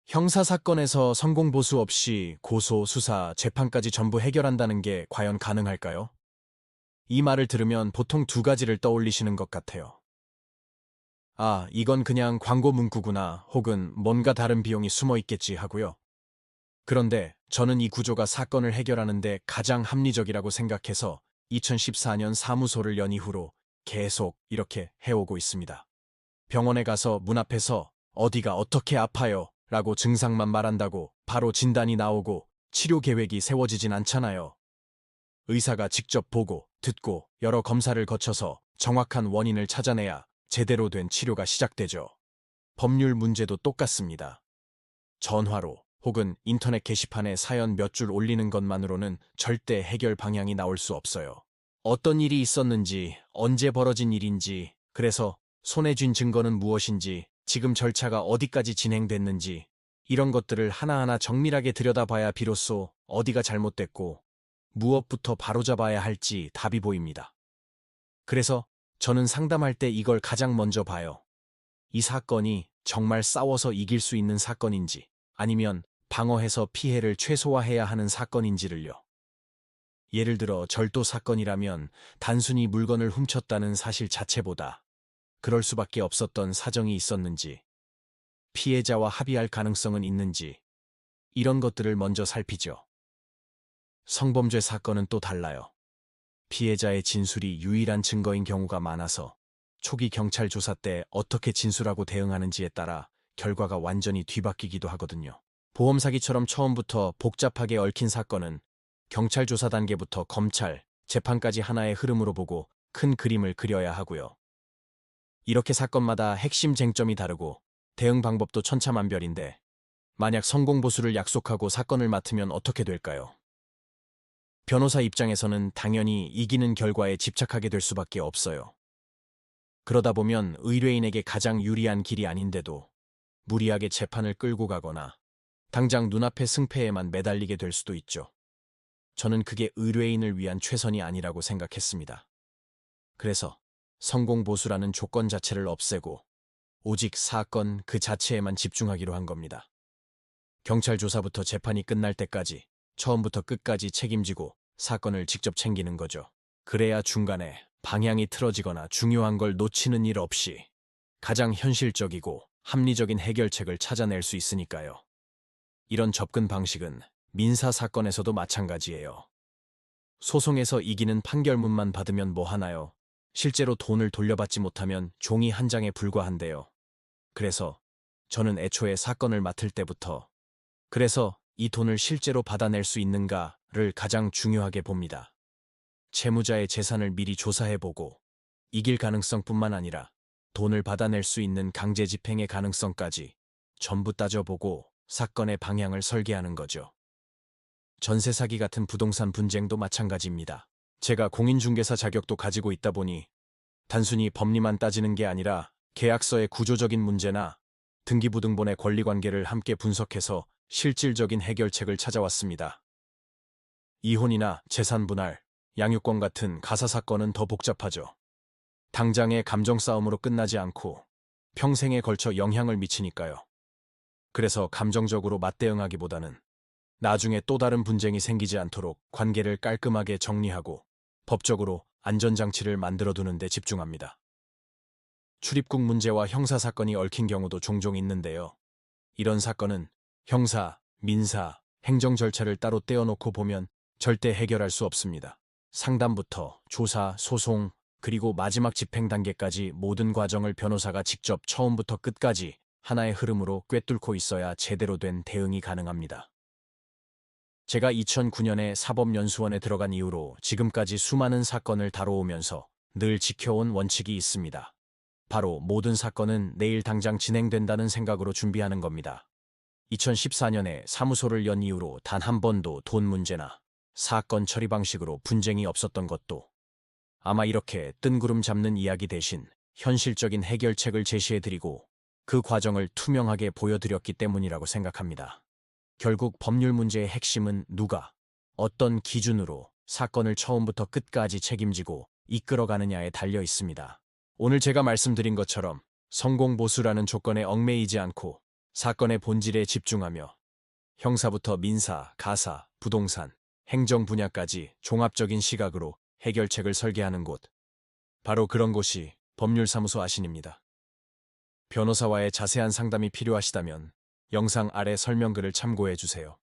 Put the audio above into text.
형사사건에서 성공보수 없이 고소, 수사, 재판까지 전부 해결한다는 게 과연 가능할까요? 이 말을 들으면 보통 두 가지를 떠올리시는 것 같아요. 아, 이건 그냥 광고 문구구나, 혹은 뭔가 다른 비용이 숨어 있겠지 하고요. 그런데 저는 이 구조가 사건을 해결하는데 가장 합리적이라고 생각해서 2014년 사무소를 연 이후로 계속 이렇게 해오고 있습니다. 병원에 가서 문 앞에서 어디가 어떻게 아파요 라고 증상만 말한다고 바로 진단이 나오고 치료 계획이 세워지진 않잖아요. 의사가 직접 보고 듣고 여러 검사를 거쳐서 정확한 원인을 찾아내야 제대로 된 치료가 시작되죠. 법률 문제도 똑같습니다. 전화로 혹은 인터넷 게시판에 사연 몇 줄 올리는 것만으로는 절대 해결 방향이 나올 수 없어요. 어떤 일이 있었는지, 언제 벌어진 일인지, 그래서 손에 쥔 증거는 무엇인지, 지금 절차가 어디까지 진행됐는지, 이런 것들을 하나하나 정밀하게 들여다봐야 비로소 어디가 잘못됐고, 무엇부터 바로잡아야 할지 답이 보입니다. 그래서 저는 상담할 때 이걸 가장 먼저 봐요. 이 사건이 정말 싸워서 이길 수 있는 사건인지, 아니면 방어해서 피해를 최소화해야 하는 사건인지를요. 예를 들어 절도 사건이라면 단순히 물건을 훔쳤다는 사실 자체보다 그럴 수밖에 없었던 사정이 있었는지, 피해자와 합의할 가능성은 있는지, 이런 것들을 먼저 살피죠. 성범죄 사건은 또 달라요. 피해자의 진술이 유일한 증거인 경우가 많아서 초기 경찰 조사 때 어떻게 진술하고 대응하는지에 따라 결과가 완전히 뒤바뀌기도 하거든요. 보험 사기처럼 처음부터 복잡하게 얽힌 사건은 경찰 조사 단계부터 검찰, 재판까지 하나의 흐름으로 보고 큰 그림을 그려야 하고요. 이렇게 사건마다 핵심 쟁점이 다르고 대응 방법도 천차만별인데 만약 성공보수를 약속하고 사건을 맡으면 어떻게 될까요? 변호사 입장에서는 당연히 이기는 결과에 집착하게 될 수밖에 없어요. 그러다 보면 의뢰인에게 가장 유리한 길이 아닌데도 무리하게 재판을 끌고 가거나 당장 눈앞의 승패에만 매달리게 될 수도 있죠. 저는 그게 의뢰인을 위한 최선이 아니라고 생각했습니다. 그래서 성공보수라는 조건 자체를 없애고 오직 사건 그 자체에만 집중하기로 한 겁니다. 경찰 조사부터 재판이 끝날 때까지 처음부터 끝까지 책임지고 사건을 직접 챙기는 거죠. 그래야 중간에 방향이 틀어지거나 중요한 걸 놓치는 일 없이 가장 현실적이고 합리적인 해결책을 찾아낼 수 있으니까요. 이런 접근 방식은 민사 사건에서도 마찬가지예요. 소송에서 이기는 판결문만 받으면 뭐 하나요? 실제로 돈을 돌려받지 못하면 종이 한 장에 불과한데요. 그래서 저는 애초에 사건을 맡을 때부터 그래서 이 돈을 실제로 받아낼 수 있는가를 가장 중요하게 봅니다. 채무자의 재산을 미리 조사해보고 이길 가능성뿐만 아니라 돈을 받아낼 수 있는 강제 집행의 가능성까지 전부 따져보고 사건의 방향을 설계하는 거죠. 전세 사기 같은 부동산 분쟁도 마찬가지입니다. 제가 공인중개사 자격도 가지고 있다 보니 단순히 법리만 따지는 게 아니라 계약서의 구조적인 문제나 등기부등본의 권리관계를 함께 분석해서 실질적인 해결책을 찾아왔습니다. 이혼이나 재산 분할, 양육권 같은 가사 사건은 더 복잡하죠. 당장의 감정 싸움으로 끝나지 않고 평생에 걸쳐 영향을 미치니까요. 그래서 감정적으로 맞대응하기보다는 나중에 또 다른 분쟁이 생기지 않도록 관계를 깔끔하게 정리하고 법적으로 안전장치를 만들어두는 데 집중합니다. 출입국 문제와 형사사건이 얽힌 경우도 종종 있는데요. 이런 사건은 형사, 민사, 행정 절차를 따로 떼어놓고 보면 절대 해결할 수 없습니다. 상담부터 조사, 소송, 그리고 마지막 집행 단계까지 모든 과정을 변호사가 직접 처음부터 끝까지 하나의 흐름으로 꿰뚫고 있어야 제대로 된 대응이 가능합니다. 제가 2009년에 사법연수원에 들어간 이후로 지금까지 수많은 사건을 다뤄오면서 늘 지켜온 원칙이 있습니다. 바로 모든 사건은 내일 당장 진행된다는 생각으로 준비하는 겁니다. 2014년에 사무소를 연 이후로 단 한 번도 돈 문제나 사건 처리 방식으로 분쟁이 없었던 것도 아마 이렇게 뜬구름 잡는 이야기 대신 현실적인 해결책을 제시해드리고 그 과정을 투명하게 보여드렸기 때문이라고 생각합니다. 결국 법률 문제의 핵심은 누가, 어떤 기준으로 사건을 처음부터 끝까지 책임지고 이끌어가느냐에 달려 있습니다. 오늘 제가 말씀드린 것처럼 성공보수라는 조건에 얽매이지 않고 사건의 본질에 집중하며 형사부터 민사, 가사, 부동산, 행정 분야까지 종합적인 시각으로 해결책을 설계하는 곳. 바로 그런 곳이 법률사무소 아신입니다. 변호사와의 자세한 상담이 필요하시다면 영상 아래 설명글을 참고해 주세요.